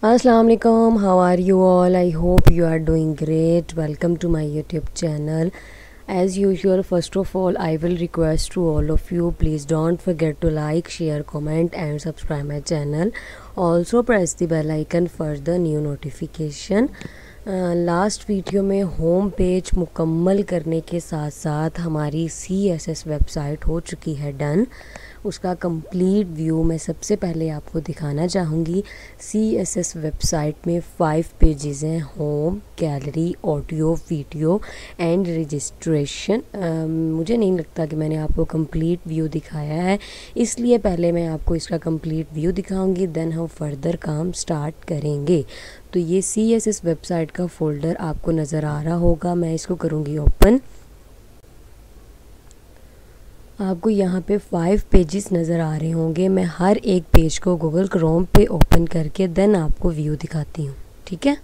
Assalamu alaikum, how are you all? I hope you are doing great. Welcome to my YouTube channel. As usual, first of all, I will request to all of you, please don't forget to like, share, comment and subscribe my channel. Also press the bell icon for the new notification. Last video में home page मुकम्मल करने के साथ साथ हमारी CSS website हो चुकी है डन। उसका कंप्लीट व्यू मैं सबसे पहले आपको दिखाना चाहूँगी। CSS वेबसाइट में 5 पेजेस हैं, home, gallery, audio, video and registration. मुझे नहीं लगता कि मैंने आपको कंप्लीट व्यू दिखाया है, इसलिए पहले मैं आपको इसका कंप्लीट व्यू दिखाऊंगी, देन हम फर्दर काम स्टार्ट करेंगे। तो ये CSS वेबसाइट का फ़ोल्डर आपको नज़र आ रहा होगा। मैं इसको करूँगी ओपन। आपको यहाँ पे 5 पेजेस नज़र आ रहे होंगे। मैं हर एक पेज को गूगल क्रोम पे ओपन करके देन आपको व्यू दिखाती हूँ, ठीक है।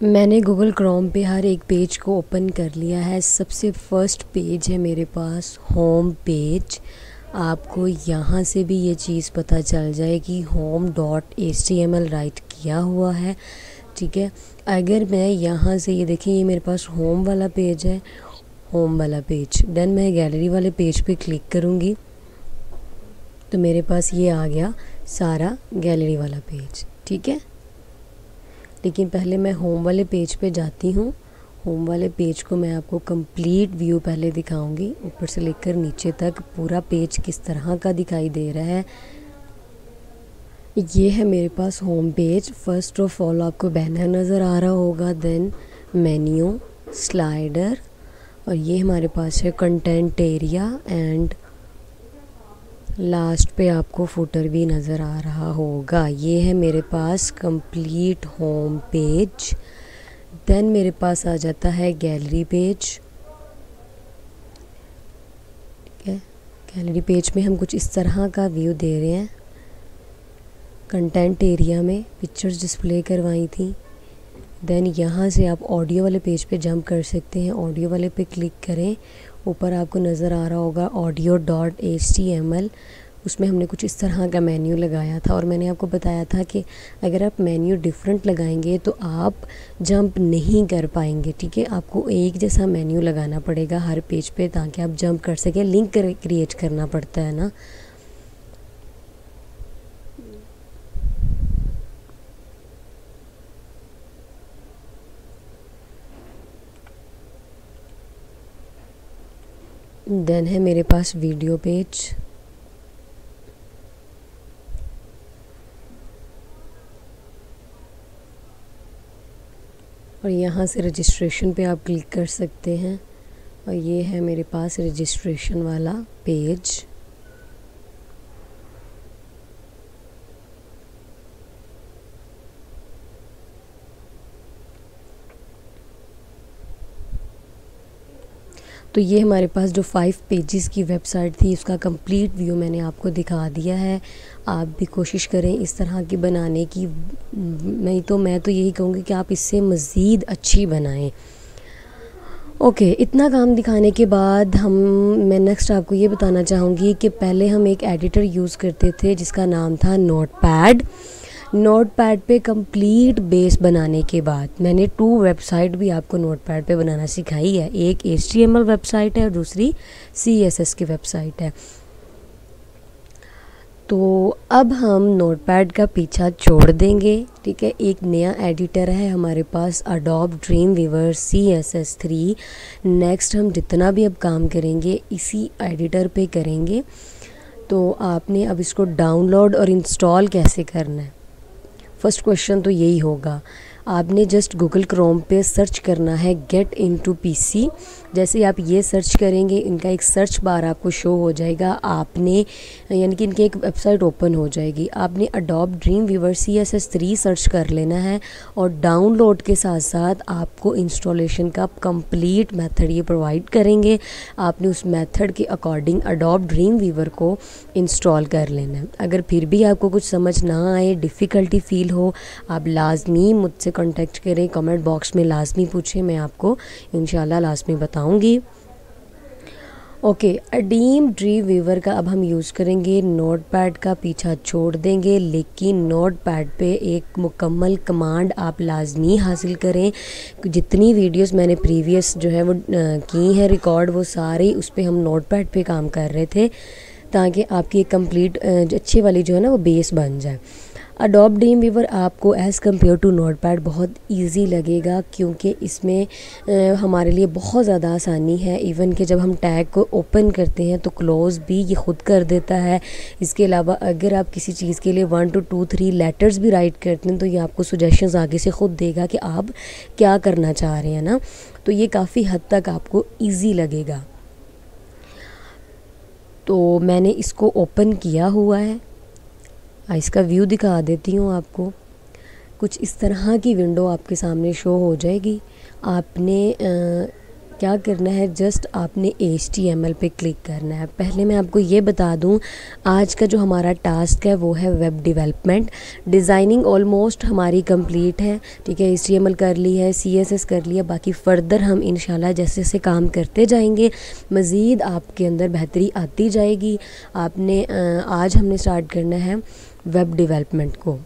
मैंने गूगल क्रोम पे हर एक पेज को ओपन कर लिया है। सबसे फर्स्ट पेज है मेरे पास होम पेज। आपको यहाँ से भी ये चीज़ पता चल जाए कि home.html राइट किया हुआ है, ठीक है। अगर मैं यहाँ से ये देखें, ये मेरे पास होम वाला पेज है, होम वाला पेज, देन मैं गैलरी वाले पेज पे क्लिक करूँगी तो मेरे पास ये आ गया सारा गैलरी वाला पेज, ठीक है। लेकिन पहले मैं होम वाले पेज पे जाती हूँ। होम वाले पेज को मैं आपको कंप्लीट व्यू पहले दिखाऊंगी, ऊपर से लेकर नीचे तक पूरा पेज किस तरह का दिखाई दे रहा है। ये है मेरे पास home page. First of all आपको बैनर नज़र आ रहा होगा, देन मेन्यू, स्लाइडर और ये हमारे पास है कंटेंट एरिया एंड लास्ट पे आपको फुटर भी नज़र आ रहा होगा। ये है मेरे पास कंप्लीट होम पेज। देन मेरे पास आ जाता है गैलरी पेज, ठीक है। गैलरी पेज में हम कुछ इस तरह का व्यू दे रहे हैं। कंटेंट एरिया में पिक्चर्स डिस्प्ले करवाई थी। देन यहाँ से आप ऑडियो वाले पेज पे जंप कर सकते हैं। ऑडियो वाले पे क्लिक करें, ऊपर आपको नज़र आ रहा होगा audio.html। उसमें हमने कुछ इस तरह का मेन्यू लगाया था और मैंने आपको बताया था कि अगर आप मेन्यू डिफरेंट लगाएंगे तो आप जंप नहीं कर पाएंगे, ठीक है। आपको एक जैसा मेन्यू लगाना पड़ेगा हर पेज पे ताकि आप जंप कर सकें। लिंक क्रिएट करना पड़ता है ना। देन है मेरे पास वीडियो पेज। और यहाँ से रजिस्ट्रेशन पे आप क्लिक कर सकते हैं और ये है मेरे पास रजिस्ट्रेशन वाला पेज। तो ये हमारे पास जो 5 पेजेस की वेबसाइट थी उसका कंप्लीट व्यू मैंने आपको दिखा दिया है। आप भी कोशिश करें इस तरह की बनाने की। मैं तो यही कहूँगी कि आप इससे मज़ीद अच्छी बनाएं। ओके, इतना काम दिखाने के बाद मैं नेक्स्ट आपको ये बताना चाहूँगी कि पहले हम एक एडिटर यूज़ करते थे जिसका नाम था नोटपैड। नोटपैड पे कंप्लीट बेस बनाने के बाद मैंने 2 वेबसाइट भी आपको नोटपैड पे बनाना सिखाई है। एक HTML वेबसाइट है और दूसरी CSS की वेबसाइट है। तो अब हम नोटपैड का पीछा छोड़ देंगे, ठीक है। एक नया एडिटर है हमारे पास, Adobe Dreamweaver CSS3। नेक्स्ट हम जितना भी अब काम करेंगे इसी एडिटर पे करेंगे। तो आपने अब इसको डाउनलोड और इंस्टॉल कैसे करना है, फर्स्ट क्वेश्चन तो यही होगा। आपने जस्ट गूगल क्रोम पे सर्च करना है गेट इनटू PC। जैसे आप ये सर्च करेंगे इनका एक सर्च बार आपको शो हो जाएगा। आपने यानी कि इनकी एक वेबसाइट ओपन हो जाएगी। आपने Adobe Dreamweaver CSS3 सर्च कर लेना है और डाउनलोड के साथ साथ आपको इंस्टॉलेशन का कंप्लीट मेथड ये प्रोवाइड करेंगे। आपने उस मेथड के अकॉर्डिंग Adobe Dreamweaver को इंस्टॉल कर लेना है। अगर फिर भी आपको कुछ समझ ना आए, डिफ़िकल्टी फ़ील हो, आप लाजमी मुझसे कांटेक्ट करें, कमेंट बॉक्स में लाजमी पूछें, मैं आपको इंशाल्लाह लाजमी बताऊंगी। ओके, अडीम ड्रीम वीवर का अब हम यूज़ करेंगे। नोटपैड का पीछा छोड़ देंगे, लेकिन नोटपैड पे एक मुकम्मल कमांड आप लाजमी हासिल करें। जितनी वीडियोस मैंने प्रीवियस जो है वो की हैं रिकॉर्ड, वो सारी उस पर हम नोटपैड पे काम कर रहे थे, ताकि आपकी एक कंप्लीट अच्छी वाली जो है ना वो बेस बन जाए। अडोब ड्रीम वीवर आपको एज़ कम्पेयर टू नोटपैड बहुत इजी लगेगा, क्योंकि इसमें हमारे लिए बहुत ज़्यादा आसानी है। इवन कि जब हम टैग को ओपन करते हैं तो क्लोज़ भी ये ख़ुद कर देता है। इसके अलावा अगर आप किसी चीज़ के लिए 1 to 2 3 लेटर्स भी राइट करते हैं तो ये आपको सजेशंस आगे से ख़ुद देगा कि आप क्या करना चाह रहे हैं ना। तो ये काफ़ी हद तक आपको ईजी लगेगा। तो मैंने इसको ओपन किया हुआ है, इसका व्यू दिखा देती हूँ आपको। कुछ इस तरह की विंडो आपके सामने शो हो जाएगी। आपने क्या करना है, जस्ट आपने HTML पे क्लिक करना है। पहले मैं आपको ये बता दूँ, आज का जो हमारा टास्क है वो है वेब डेवलपमेंट। डिज़ाइनिंग ऑलमोस्ट हमारी कंप्लीट है, ठीक है। HTML कर ली है, CSS कर लिया, बाकी फ़र्दर हम इंशाल्लाह जैसे जैसे काम करते जाएंगे मज़ीद आपके अंदर बेहतरी आती जाएगी। आपने आज हमने स्टार्ट करना है वेब डेवलपमेंट को।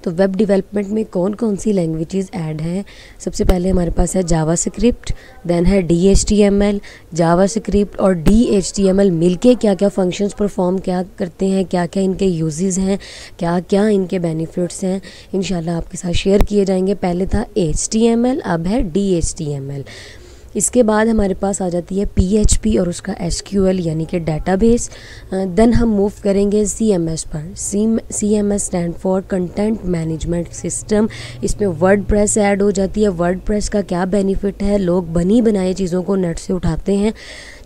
तो वेब डेवलपमेंट में कौन कौन सी लैंग्वेजेस ऐड हैं? सबसे पहले हमारे पास है जावास्क्रिप्ट, देन है DHTML। जावास्क्रिप्ट और DHTML मिलके क्या क्या फंक्शंस परफॉर्म क्या करते हैं, क्या क्या इनके यूजेस हैं, क्या क्या इनके बेनिफिट्स हैं, इंशाल्लाह आपके साथ शेयर किए जाएंगे। पहले था HTML, अब है DHTML। इसके बाद हमारे पास आ जाती है PHP और उसका SQL यानी कि डेटाबेस। देन हम मूव करेंगे CMS पर। CMS stand for content management system. इसमें वर्डप्रेस ऐड हो जाती है। वर्डप्रेस का क्या बेनिफिट है, लोग बनी बनाई चीज़ों को नेट से उठाते हैं,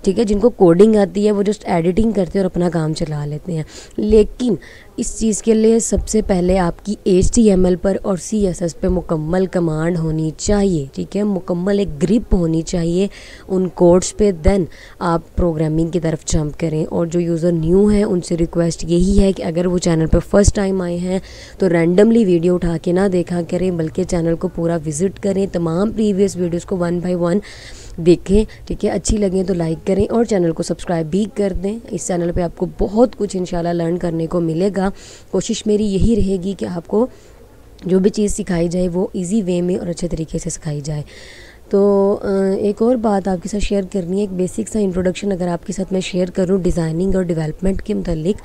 ठीक है। जिनको कोडिंग आती है वो जस्ट एडिटिंग करते हैं और अपना काम चला लेते हैं। लेकिन इस चीज़ के लिए सबसे पहले आपकी HTML पर और CSS पे मुकम्मल कमांड होनी चाहिए, ठीक है। मुकम्मल एक ग्रिप होनी चाहिए उन कोड्स पे। देन आप प्रोग्रामिंग की तरफ जंप करें। और जो यूज़र न्यू हैं उनसे रिक्वेस्ट यही है कि अगर वो चैनल पर फर्स्ट टाइम आए हैं तो रैंडमली वीडियो उठा के ना देखा करें, बल्कि चैनल को पूरा विज़िट करें, तमाम प्रीवियस वीडियोज़ को 1 by 1 देखें, ठीक है। अच्छी लगे तो लाइक करें और चैनल को सब्सक्राइब भी कर दें। इस चैनल पे आपको बहुत कुछ इंशाल्लाह लर्न करने को मिलेगा। कोशिश मेरी यही रहेगी कि आपको जो भी चीज़ सिखाई जाए वो इजी वे में और अच्छे तरीके से सिखाई जाए। तो एक और बात आपके साथ शेयर करनी है, एक बेसिक सा इंट्रोडक्शन अगर आपके साथ मैं शेयर करूं डिज़ाइनिंग और डेवलपमेंट के मतलब।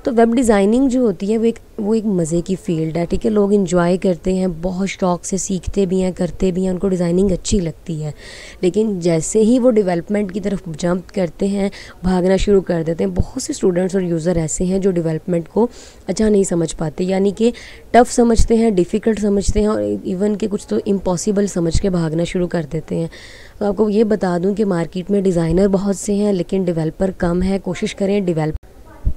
तो वेब डिज़ाइनिंग जो होती है वो एक मज़े की फ़ील्ड है, ठीक है। लोग इंजॉय करते हैं, बहुत शौक़ से सीखते भी हैं, करते भी हैं, उनको डिज़ाइनिंग अच्छी लगती है। लेकिन जैसे ही वो डेवलपमेंट की तरफ जंप करते हैं, भागना शुरू कर देते हैं। बहुत से स्टूडेंट्स और यूज़र ऐसे हैं जो डेवलपमेंट को अच्छा नहीं समझ पाते, यानी कि टफ़ समझते हैं, डिफ़िकल्ट समझते हैं और इवन के कुछ तो इम्पॉसिबल समझ के भागना शुरू कर देते हैं। तो आपको ये बता दूं कि मार्केट में डिज़ाइनर बहुत से हैं लेकिन डेवलपर कम है। कोशिश करें डेवलप।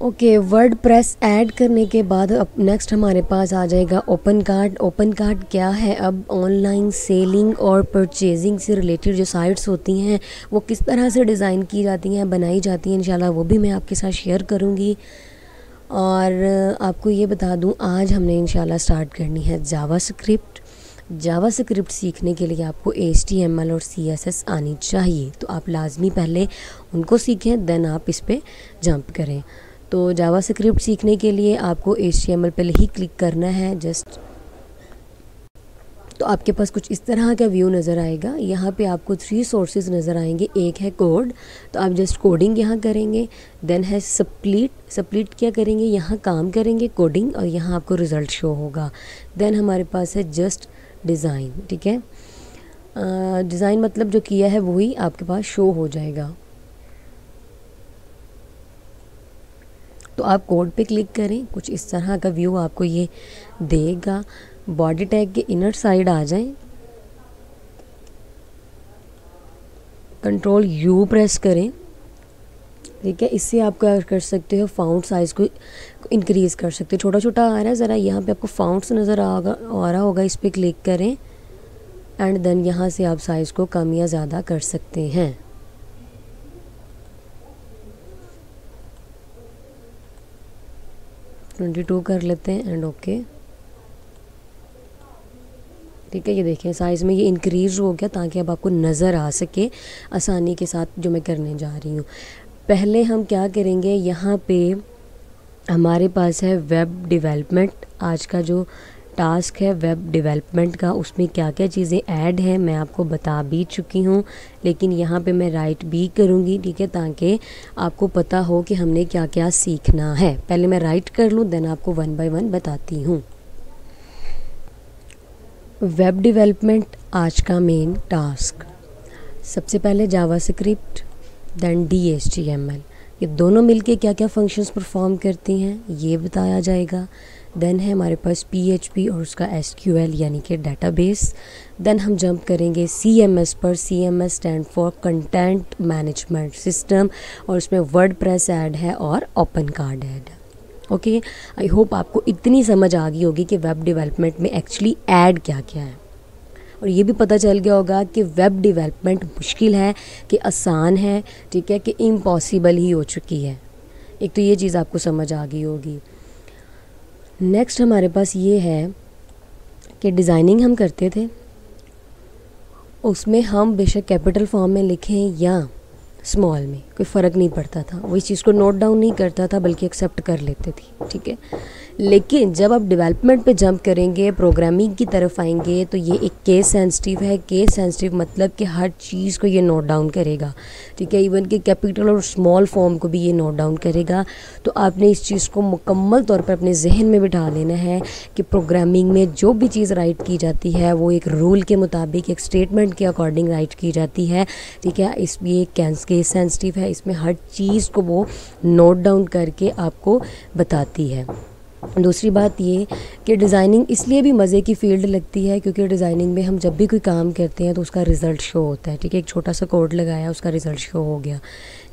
ओके, वर्डप्रेस ऐड करने के बाद अब नेक्स्ट हमारे पास आ जाएगा ओपन कार्ट। ओपन कार्ट क्या है? अब ऑनलाइन सेलिंग और परचेजिंग से रिलेटेड जो साइट्स होती हैं वो किस तरह से डिज़ाइन की जाती हैं, बनाई जाती हैं, इंशाल्लाह वो भी मैं आपके साथ शेयर करूँगी। और आपको ये बता दूं, आज हमने इंशाल्लाह स्टार्ट करनी है जावास्क्रिप्ट। जावास्क्रिप्ट सीखने के लिए आपको HTML और CSS आनी चाहिए, तो आप लाजमी पहले उनको सीखें, देन आप इस पर जंप करें। तो जावास्क्रिप्ट सीखने के लिए आपको HTML पर ही क्लिक करना है जस्ट। तो आपके पास कुछ इस तरह का व्यू नज़र आएगा। यहाँ पे आपको 3 सोर्सेज नज़र आएंगे। एक है कोड, तो आप जस्ट कोडिंग यहाँ करेंगे। देन है स्प्लिट क्या करेंगे, यहाँ काम करेंगे कोडिंग और यहाँ आपको रिज़ल्ट शो होगा। देन हमारे पास है जस्ट डिज़ाइन, ठीक है। डिज़ाइन मतलब जो किया है वही आपके पास शो हो जाएगा। तो आप कोड पे क्लिक करें, कुछ इस तरह का व्यू आपको ये देगा। बॉडी टैग के इनर साइड आ जाएं, कंट्रोल U प्रेस करें, ठीक है। इससे आप क्या कर सकते हो, फाउंट साइज़ को इंक्रीज़ कर सकते हो। छोटा छोटा आ रहा है ज़रा, यहाँ पे आपको फाउंट्स नज़र आ रहा होगा, इस पर क्लिक करें एंड देन यहाँ से आप साइज़ को कम या ज़्यादा कर सकते हैं। ट्वेंटी 22 कर लेते हैं एंड ओके, ठीक है। ये देखें साइज़ में ये इंक्रीज़ हो गया ताकि अब आपको नज़र आ सके आसानी के साथ जो मैं करने जा रही हूँ। पहले हम क्या करेंगे, यहाँ पे हमारे पास है वेब डेवलपमेंट। आज का जो टास्क है वेब डेवलपमेंट का, उसमें क्या क्या चीज़ें ऐड हैं मैं आपको बता भी चुकी हूँ, लेकिन यहाँ पे मैं राइट भी करूँगी, ठीक है, ताकि आपको पता हो कि हमने क्या क्या सीखना है। पहले मैं राइट कर लूँ, देन आपको वन बाय वन बताती हूँ। वेब डेवलपमेंट आज का मेन टास्क, सबसे पहले जावास्क्रिप्ट देन DHTML, ये दोनों मिलके क्या क्या फंक्शंस परफॉर्म करती हैं ये बताया जाएगा। देन है हमारे पास PHP और उसका SQL यानी कि डेटाबेस। देन हम जंप करेंगे CMS पर। CMS stand for content management system, और उसमें वर्डप्रेस ऐड है और ओपन कार्ड ऐड है। ओके, आई होप आपको इतनी समझ आ गई होगी कि वेब डेवलपमेंट में एक्चुअली ऐड क्या क्या है, और ये भी पता चल गया होगा कि वेब डेवलपमेंट मुश्किल है कि आसान है, ठीक है, कि इम्पॉसिबल ही हो चुकी है। एक तो ये चीज़ आपको समझ आ गई होगी। नेक्स्ट हमारे पास ये है कि डिज़ाइनिंग हम करते थे, उसमें हम बेशक कैपिटल फॉर्म में लिखें या स्मॉल में, कोई फ़र्क नहीं पड़ता था, वो इस चीज़ को नोट डाउन नहीं करता था बल्कि एक्सेप्ट कर लेते थे, ठीक है। लेकिन जब आप डेवलपमेंट पे जंप करेंगे, प्रोग्रामिंग की तरफ आएंगे, तो ये एक केस सेंसिटिव है। केस सेंसिटिव मतलब कि हर चीज़ को ये नोट डाउन करेगा, ठीक है, इवन कि कैपिटल और स्मॉल फॉर्म को भी ये नोट डाउन करेगा। तो आपने इस चीज़ को मुकम्मल तौर पर अपने जहन में बिठा लेना है कि प्रोग्रामिंग में जो भी चीज़ राइट की जाती है वो एक रूल के मुताबिक, एक स्टेटमेंट के अकॉर्डिंग राइट की जाती है, ठीक है। इसमें ये केस सेंसिटिव है, इसमें हर चीज़ को वो नोट डाउन करके आपको बताती है। दूसरी बात ये कि डिज़ाइनिंग इसलिए भी मज़े की फ़ील्ड लगती है क्योंकि डिज़ाइनिंग में हम जब भी कोई काम करते हैं तो उसका रिज़ल्ट शो होता है, ठीक है। एक छोटा सा कोड लगाया, उसका रिज़ल्ट शो हो गया।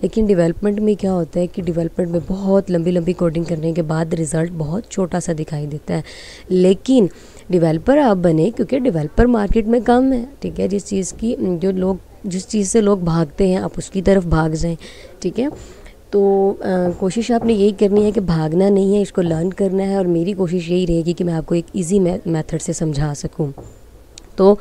लेकिन डेवलपमेंट में क्या होता है कि डेवलपमेंट में बहुत लंबी लंबी कोडिंग करने के बाद रिज़ल्ट बहुत छोटा सा दिखाई देता है। लेकिन डेवलपर आप बने क्योंकि डेवलपर मार्केट में कम है, ठीक है। जिस चीज़ से लोग भागते हैं आप उसकी तरफ भाग जाएं, ठीक है। तो कोशिश आपने यही करनी है कि भागना नहीं है, इसको लर्न करना है, और मेरी कोशिश यही रहेगी कि मैं आपको एक इजी मेथड से समझा सकूं। तो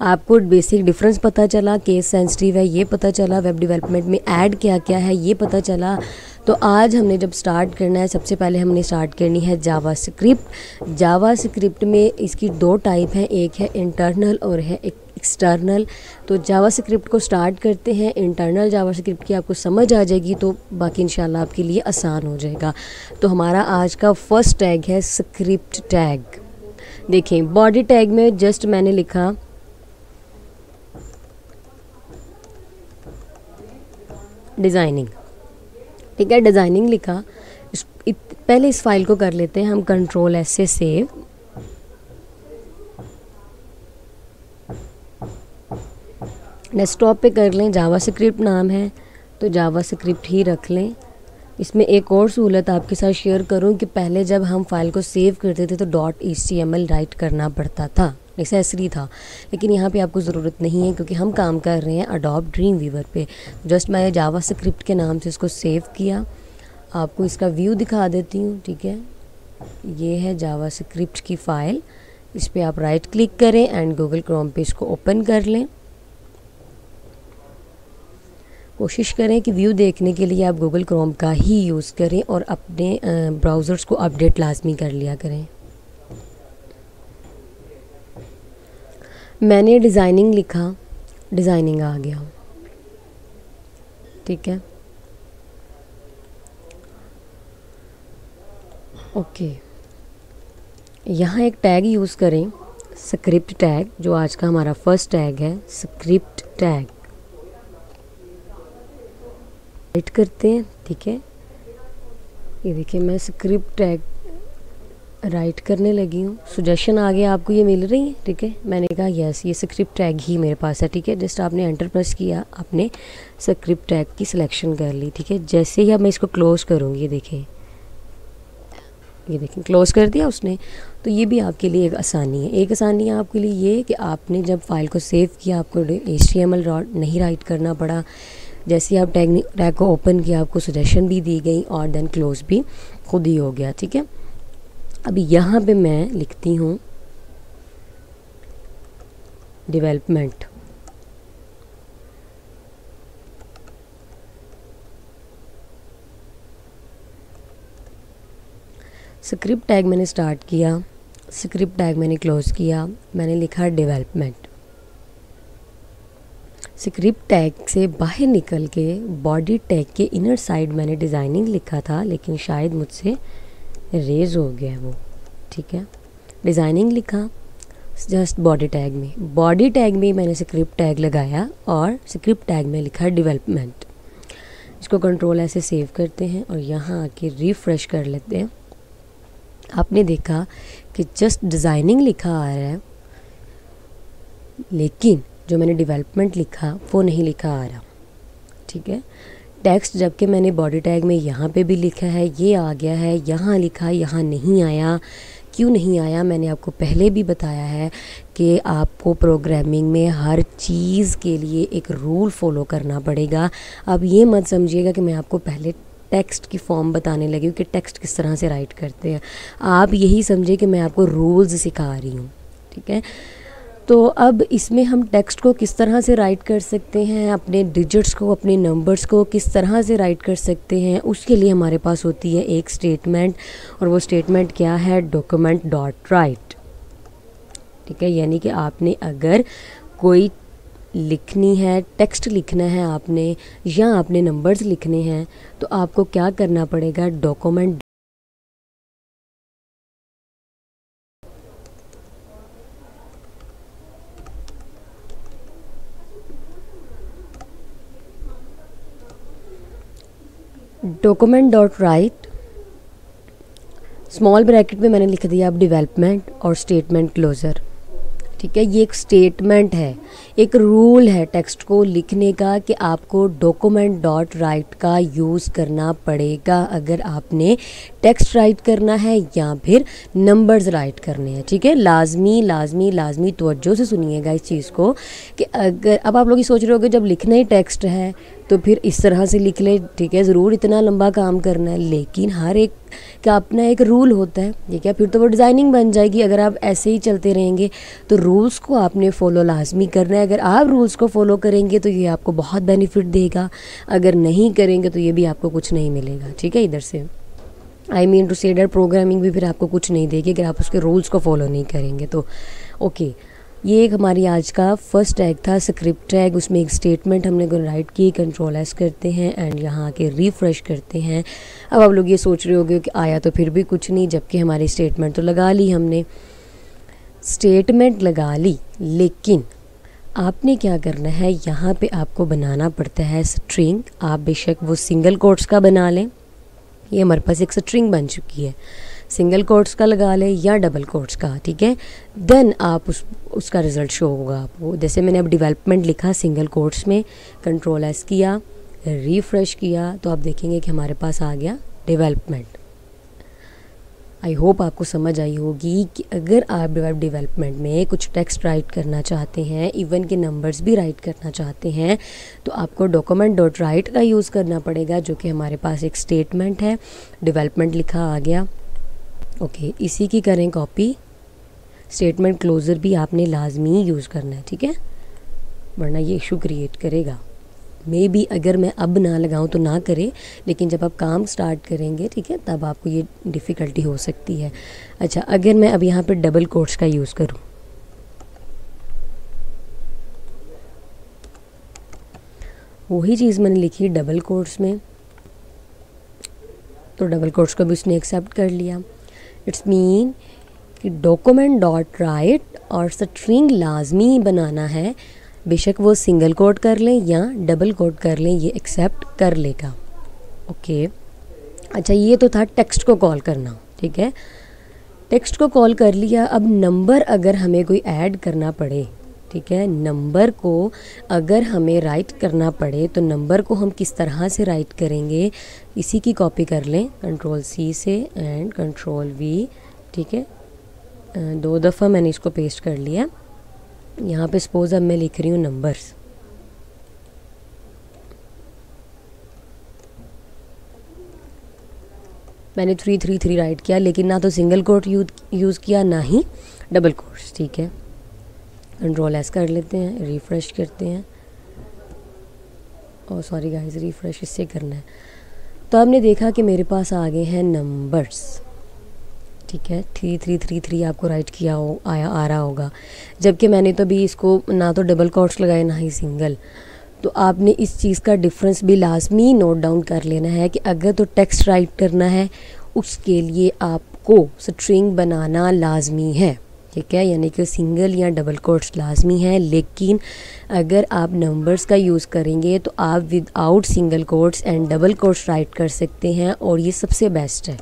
आपको बेसिक डिफरेंस पता चला, केस सेंसिटिव है ये पता चला, वेब डेवलपमेंट में ऐड क्या क्या है ये पता चला। तो आज हमने जब स्टार्ट करना है, सबसे पहले हमने स्टार्ट करनी है जावास्क्रिप्ट। जावास्क्रिप्ट में इसकी दो टाइप हैं, एक है इंटरनल और है एक एक्सटर्नल। तो जावास्क्रिप्ट को स्टार्ट करते हैं। इंटरनल जावास्क्रिप्ट की आपको समझ आ जाएगी तो बाकी इंशाल्लाह आपके लिए आसान हो जाएगा। तो हमारा आज का फर्स्ट टैग है स्क्रिप्ट टैग। देखें, बॉडी टैग में जस्ट मैंने लिखा डिज़ाइनिंग, ठीक है, डिज़ाइनिंग लिखा। पहले इस फाइल को कर लेते हैं हम Ctrl+S से सेव। डेस्कटॉप पे कर लें, जावास्क्रिप्ट नाम है तो जावास्क्रिप्ट ही रख लें। इसमें एक और सहूलत आपके साथ शेयर करूं कि पहले जब हम फाइल को सेव करते थे तो .html राइट करना पड़ता था, नेसेसरी था, लेकिन यहाँ पे आपको ज़रूरत नहीं है क्योंकि हम काम कर रहे हैं अडोब ड्रीम वीवर पे। जस्ट मैं जावास्क्रिप्ट के नाम से इसको सेव किया। आपको इसका व्यू दिखा देती हूँ, ठीक है। ये है जावास्क्रिप्ट की फ़ाइल, इस पर आप राइट क्लिक करें एंड गूगल क्रोम पे इसको ओपन कर लें। कोशिश करें कि व्यू देखने के लिए आप गूगल क्रोम का ही यूज़ करें और अपने ब्राउज़र्स को अपडेट लाजमी कर लिया करें। मैंने डिज़ाइनिंग लिखा, डिज़ाइनिंग आ गया, ठीक है, ओके। यहाँ एक टैग यूज़ करें, स्क्रिप्ट टैग, जो आज का हमारा फर्स्ट टैग है, स्क्रिप्ट टैग। राइट करते हैं, ठीक है। ये देखिए मैं स्क्रिप्ट टैग राइट करने लगी हूँ। सजेशन आ गया, आपको ये मिल रही है, ठीक है। मैंने कहा यस, ये स्क्रिप्ट टैग ही मेरे पास है, ठीक है। जस्ट आपने एंटर प्रेस किया, आपने स्क्रिप्ट टैग की सिलेक्शन कर ली, ठीक है। जैसे ही अब मैं इसको क्लोज़ करूँगी, ये देखें क्लोज़ कर दिया उसने। तो ये भी आपके लिए एक आसानी है। एक आसानी है आपके लिए ये कि आपने जब फाइल को सेव किया आपको HTML नहीं राइट करना पड़ा। जैसे आप टैग को ओपन किया आपको सजेशन भी दी गई और देन क्लोज भी खुद ही हो गया, ठीक है। अब यहाँ पे मैं लिखती हूँ डेवलपमेंट, स्क्रिप्ट टैग मैंने स्टार्ट किया, स्क्रिप्ट टैग मैंने क्लोज़ किया, मैंने लिखा डेवलपमेंट। स्क्रिप्ट टैग से बाहर निकल के बॉडी टैग के इनर साइड मैंने डिज़ाइनिंग लिखा था, लेकिन शायद मुझसे रेज हो गया वो, ठीक है। डिज़ाइनिंग लिखा जस्ट बॉडी टैग में, बॉडी टैग में मैंने स्क्रिप्ट टैग लगाया और स्क्रिप्ट टैग में लिखा डेवलपमेंट। इसको कंट्रोल ऐसे सेव करते हैं और यहाँ आके रिफ़्रेश कर लेते हैं। आपने देखा कि जस्ट डिज़ाइनिंग लिखा आ रहा है, लेकिन जो मैंने डेवलपमेंट लिखा वो नहीं लिखा आ रहा, ठीक है। टेक्स्ट जबकि मैंने बॉडी टैग में यहाँ पे भी लिखा है, ये आ गया है, यहाँ लिखा, यहाँ नहीं आया। क्यों नहीं आया? मैंने आपको पहले भी बताया है कि आपको प्रोग्रामिंग में हर चीज़ के लिए एक रूल फॉलो करना पड़ेगा। अब ये मत समझिएगा कि मैं आपको पहले टेक्स्ट की फॉर्म बताने लगी हूँ कि टेक्स्ट किस तरह से राइट करते हैं। आप यही समझे कि मैं आपको रूल्स सिखा रही हूँ, ठीक है। तो अब इसमें हम टेक्स्ट को किस तरह से राइट कर सकते हैं, अपने डिजिट्स को, अपने नंबर्स को किस तरह से राइट कर सकते हैं, उसके लिए हमारे पास होती है एक स्टेटमेंट, और वो स्टेटमेंट क्या है? डॉक्यूमेंट डॉट राइट, ठीक है। यानी कि आपने अगर कोई लिखनी है, टेक्स्ट लिखना है आपने, या आपने नंबर्स लिखने हैं, तो आपको क्या करना पड़ेगा? Document document dot right, small bracket में मैंने लिख दिया अब डेवलपमेंट और स्टेटमेंट क्लोज़र, ठीक है। ये एक स्टेटमेंट है, एक रूल है टेक्स्ट को लिखने का कि आपको डॉक्यूमेंट डॉट राइट का यूज़ करना पड़ेगा अगर आपने टेक्स्ट राइट करना है या फिर नंबर्स राइट करने हैं, ठीक है। लाजमी लाजमी लाजमी तवज्जो से सुनिएगा इस चीज़ को कि अगर अब आप लोग ये सोच रहे होगे जब लिखना ही टेक्स्ट है तो फिर इस तरह से लिख ले, ठीक है, ज़रूर इतना लंबा काम करना है, लेकिन हर एक का अपना एक रूल होता है, ठीक है। फिर तो वो डिज़ाइनिंग बन जाएगी अगर आप ऐसे ही चलते रहेंगे। तो रूल्स को आपने फॉलो लाजमी करना है। अगर आप रूल्स को फॉलो करेंगे तो ये आपको बहुत बेनिफिट देगा, अगर नहीं करेंगे तो ये भी आपको कुछ नहीं मिलेगा, ठीक है। इधर से I mean to say that programming भी फिर आपको कुछ नहीं देगी अगर आप उसके रूल्स को फॉलो नहीं करेंगे तो। ओके, ये एक हमारी आज का फर्स्ट टैग था, स्क्रिप्ट टैग। उसमें एक स्टेटमेंट हमने राइट की, कंट्रोल एस करते हैं एंड यहाँ आके रिफ़्रेश करते हैं। अब आप लोग ये सोच रहे होगे कि आया तो फिर भी कुछ नहीं, जबकि हमारी स्टेटमेंट तो लगा ली हमने, स्टेटमेंट लगा ली, लेकिन आपने क्या करना है, यहाँ पे आपको बनाना पड़ता है स्ट्रिंग। आप बेशक वो सिंगल कोट्स का बना लें, ये हमारे पास एक स्ट्रिंग बन चुकी है, सिंगल कोट्स का लगा लें या डबल कोट्स का, ठीक है। देन आप उसका रिज़ल्ट शो होगा आपको। जैसे मैंने अब डेवलपमेंट लिखा सिंगल कोट्स में, कंट्रोल एस किया, रिफ़्रेश किया, तो आप देखेंगे कि हमारे पास आ गया डेवलपमेंट। आई होप आपको समझ आई होगी कि अगर आप डेवलपमेंट में कुछ टेक्स्ट राइट करना चाहते हैं, इवन के नंबर्स भी राइट करना चाहते हैं, तो आपको डॉक्यूमेंट डॉट राइट का यूज़ करना पड़ेगा, जो कि हमारे पास एक स्टेटमेंट है। डेवलपमेंट लिखा आ गया, ओके, इसी की करें कॉपी। स्टेटमेंट क्लोज़र भी आपने लाजमी यूज़ करना है, ठीक है, वरना ये इशू क्रिएट करेगा। मे बी अगर मैं अब ना लगाऊं तो ना करे, लेकिन जब आप काम स्टार्ट करेंगे, ठीक है, तब आपको ये डिफ़िकल्टी हो सकती है। अच्छा, अगर मैं अब यहाँ पे डबल कोट्स का यूज़ करूँ, वही चीज़ मैंने लिखी डबल कोट्स में, तो डबल कोट्स को भी उसने एक्सेप्ट कर लिया। इट्स मीन कि डॉक्यूमेंट डॉट राइट और स्ट्रिंग लाजमी बनाना है, बेशक वो सिंगल कोट कर लें या डबल कोट कर लें, ये एक्सेप्ट कर लेगा, ओके। अच्छा, ये तो था टेक्स्ट को कॉल करना, ठीक है, टेक्स्ट को कॉल कर लिया। अब नंबर अगर हमें कोई ऐड करना पड़े, ठीक है, नंबर को अगर हमें राइट करना पड़े तो नंबर को हम किस तरह से राइट करेंगे, इसी की कॉपी कर लें कंट्रोल सी से एंड कंट्रोल वी, ठीक है। 2 दफ़ा मैंने इसको पेस्ट कर लिया। यहाँ पे सपोज अब मैं लिख रही हूँ नंबर्स, मैंने 333 राइट किया, लेकिन ना तो सिंगल कोट यूज़ किया ना ही डबल कोट्स, ठीक है। कंट्रोल एस कर लेते हैं, रिफ़्रेश करते हैं, और सॉरी गाइस, रिफ़्रेश इससे करना है। तो आपने देखा कि मेरे पास आ गए हैं नंबर्स, ठीक है, 3333 आपको राइट किया हो आया आ रहा होगा, जबकि मैंने तो अभी इसको ना तो डबल कोट्स लगाए ना ही सिंगल। तो आपने इस चीज़ का डिफरेंस भी लाजमी नोट डाउन कर लेना है कि अगर तो टेक्स्ट राइट करना है उसके लिए आपको स्ट्रिंग बनाना लाजमी है, ठीक है, यानी कि सिंगल या डबल कोट्स लाजमी है। लेकिन अगर आप नंबर्स का यूज़ करेंगे तो आप without single quotes and double quotes right कर सकते हैं और ये सबसे बेस्ट है।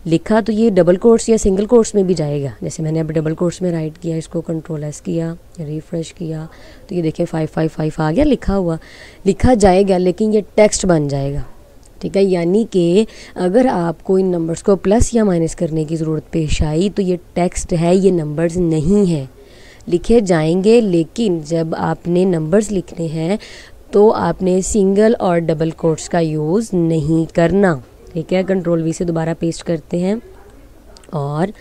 लिखा तो ये डबल कोट्स या सिंगल कोट्स में भी जाएगा, जैसे मैंने अब डबल कोट्स में राइट किया, इसको कंट्रोल एस किया, रिफ़्रेश किया तो ये देखें 555 आ गया लिखा हुआ, लिखा जाएगा लेकिन ये टेक्स्ट बन जाएगा, ठीक है। यानी कि अगर आपको इन नंबर्स को प्लस या माइनस करने की ज़रूरत पेश आई तो ये टेक्स्ट है, ये नंबर्स नहीं है, लिखे जाएंगे। लेकिन जब आपने नंबर्स लिखने हैं तो आपने सिंगल और डबल कोट्स का यूज़ नहीं करना, ठीक है। कंट्रोल वी से दोबारा पेस्ट करते हैं और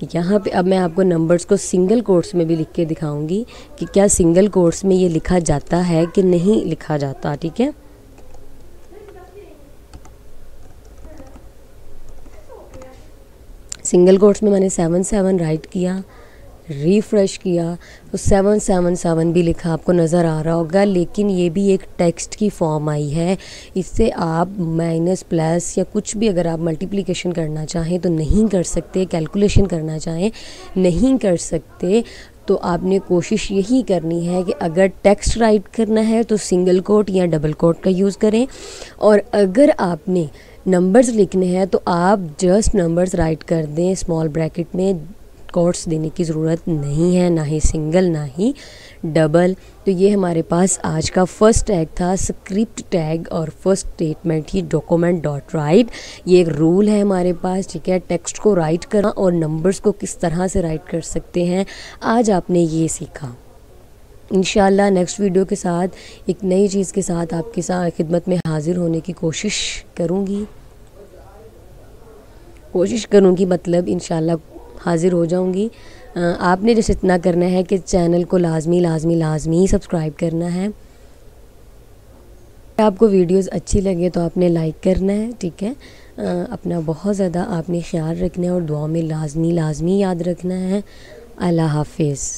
यहाँ पे अब मैं आपको नंबर्स को सिंगल कोट्स में भी लिख के दिखाऊंगी कि क्या सिंगल कोट्स में ये लिखा जाता है कि नहीं लिखा जाता, ठीक है। सिंगल कोट्स में मैंने 77 राइट किया, रिफ़्रेश किया तो 777 भी लिखा आपको नज़र आ रहा होगा, लेकिन ये भी एक टेक्स्ट की फॉर्म आई है। इससे आप माइनस प्लस या कुछ भी अगर आप मल्टीप्लिकेशन करना चाहें तो नहीं कर सकते, कैलकुलेशन करना चाहें नहीं कर सकते। तो आपने कोशिश यही करनी है कि अगर टेक्स्ट राइट करना है तो सिंगल कोट या डबल कोट का यूज़ करें, और अगर आपने नंबर्स लिखने हैं तो आप जस्ट नंबर्स राइट कर दें स्मॉल ब्रैकेट में, कोट्स देने की ज़रूरत नहीं है, ना ही सिंगल ना ही डबल। तो ये हमारे पास आज का फर्स्ट टैग था, स्क्रिप्ट टैग, और फर्स्ट स्टेटमेंट ही डॉक्यूमेंट डॉट राइट। ये एक रूल है हमारे पास, ठीक है, टेक्स्ट को राइट करना और नंबर्स को किस तरह से राइट कर सकते हैं, आज आपने ये सीखा। इंशाल्लाह नेक्स्ट वीडियो के साथ एक नई चीज़ के साथ आपके साथ खिदमत में हाजिर होने की कोशिश करूँगी मतलब इंशाल्लाह हाज़िर हो जाऊंगी। आपने जैसे इतना करना है कि चैनल को लाजमी सब्सक्राइब करना है। आपको वीडियोस अच्छी लगे तो आपने लाइक करना है, ठीक है। अपना बहुत ज़्यादा आपने ख्याल रखना है और दुआ में लाजमी याद रखना है। अल्लाह हाफिज़।